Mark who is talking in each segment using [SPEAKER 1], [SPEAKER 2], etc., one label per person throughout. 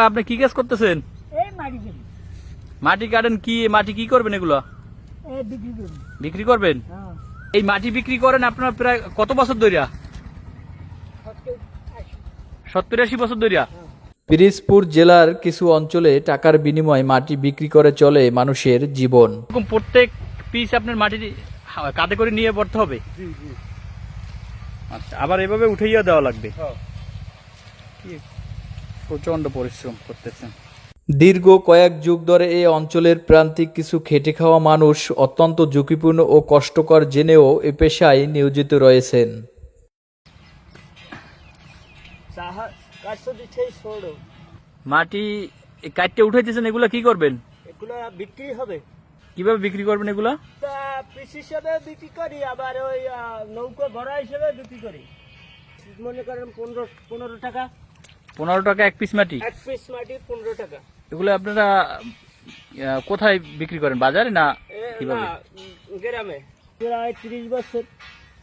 [SPEAKER 1] আপনি কি কাজ করতেছেন?
[SPEAKER 2] এই মাটি দেব।
[SPEAKER 1] মাটি কাটেন, কি মাটি কি করবেন এগুলো?
[SPEAKER 2] এই বিক্রি করব।
[SPEAKER 1] বিক্রি করবেন?
[SPEAKER 2] হ্যাঁ।
[SPEAKER 1] এই মাটি বিক্রি করেন আপনার প্রায় কত বছর ধরে? 70-80 বছর ধরে।
[SPEAKER 3] পিরিজপুর জেলার কিছু অঞ্চলে টাকার বিনিময়ে মাটি বিক্রি করে চলে মানুষের জীবন।
[SPEAKER 1] এরকম প্রত্যেক পিস আপনার মাটি কাঁধে করে নিয়ে পড়তে হবে?
[SPEAKER 2] জি জি।
[SPEAKER 1] আচ্ছা, আবার এভাবে উঠাইয়া দেওয়া লাগবে?
[SPEAKER 2] হ্যাঁ।
[SPEAKER 1] কি প্রচন্ড পরিশ্রম করতেছেন।
[SPEAKER 3] দীর্ঘ কয়েক যুগ ধরে এই অঞ্চলের প্রান্তিক কিছু খেটে খাওয়া মানুষ অত্যন্ত ঝুঁকিপূর্ণ ও কষ্টকর জেনেও এ পেশায় নিয়োজিত রয়েছেন।
[SPEAKER 1] মাটি কাটতে উঠাইতেছেন, এগুলা কি করবেন?
[SPEAKER 2] এগুলো বিক্রি হবে।
[SPEAKER 1] কিভাবে বিক্রি করবেন এগুলা?
[SPEAKER 2] তা পিস হিসেবে বিক্রি করি, আবার ওই নৌকো ভরা হিসেবে বিক্রি করি। মনে করেন 15 টাকা।
[SPEAKER 1] 15 টাকা এক পিস মাটি?
[SPEAKER 2] এক পিস মাটি 15 টাকা।
[SPEAKER 1] এগুলো আপনারা কোথায় বিক্রি করেন, বাজারে না কিভাবে?
[SPEAKER 2] গ্রামে। প্রায় 30 বছর।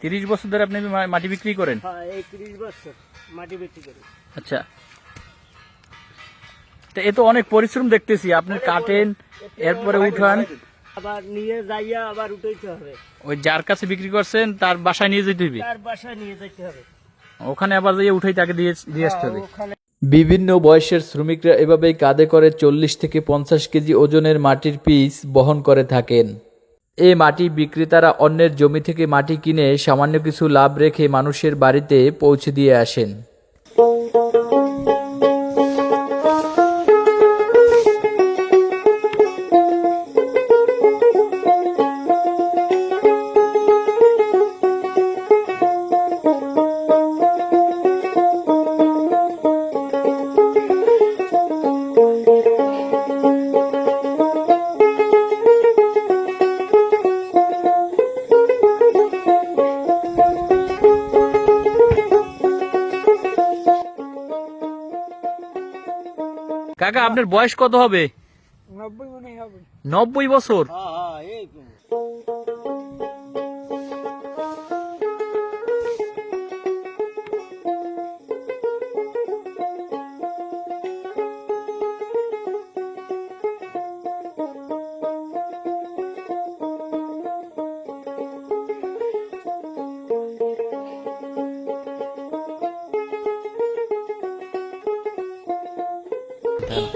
[SPEAKER 1] 30 বছর ধরে আপনি মাটি বিক্রি করেন?
[SPEAKER 2] হ্যাঁ, এই 30 বছর মাটি বিক্রি করি।
[SPEAKER 1] আচ্ছা, তো এ তো অনেক পরিশ্রম দেখতেছি। আপনি কাটেন, এরপরে উঠান,
[SPEAKER 2] আবার নিয়ে যাইয়া আবার উঠাইতে হবে।
[SPEAKER 1] ওই যার কাছে বিক্রি করছেন তার বাসায় নিয়ে যেতে হবে?
[SPEAKER 2] তার বাসায় নিয়ে যেতে হবে।
[SPEAKER 1] ওখানে আবার যাইয়ে উঠাই তাকে দিয়ে আসতে হবে?
[SPEAKER 2] ওখানে
[SPEAKER 3] বিভিন্ন বয়সের শ্রমিকরা এভাবেই কাঁধে করে 40 থেকে 50 কেজি ওজনের মাটির পিস বহন করে থাকেন। এই মাটি বিক্রেতারা অন্যের জমি থেকে মাটি কিনে সামান্য কিছু লাভ রেখে মানুষের বাড়িতে পৌঁছে দিয়ে আসেন।
[SPEAKER 1] কাকা, আপনার বয়স কত হবে?
[SPEAKER 2] 90 মনে হবে।
[SPEAKER 1] 90 বছর?
[SPEAKER 2] হ্যাঁ হ্যাঁ, এই
[SPEAKER 1] হ্যাঁ।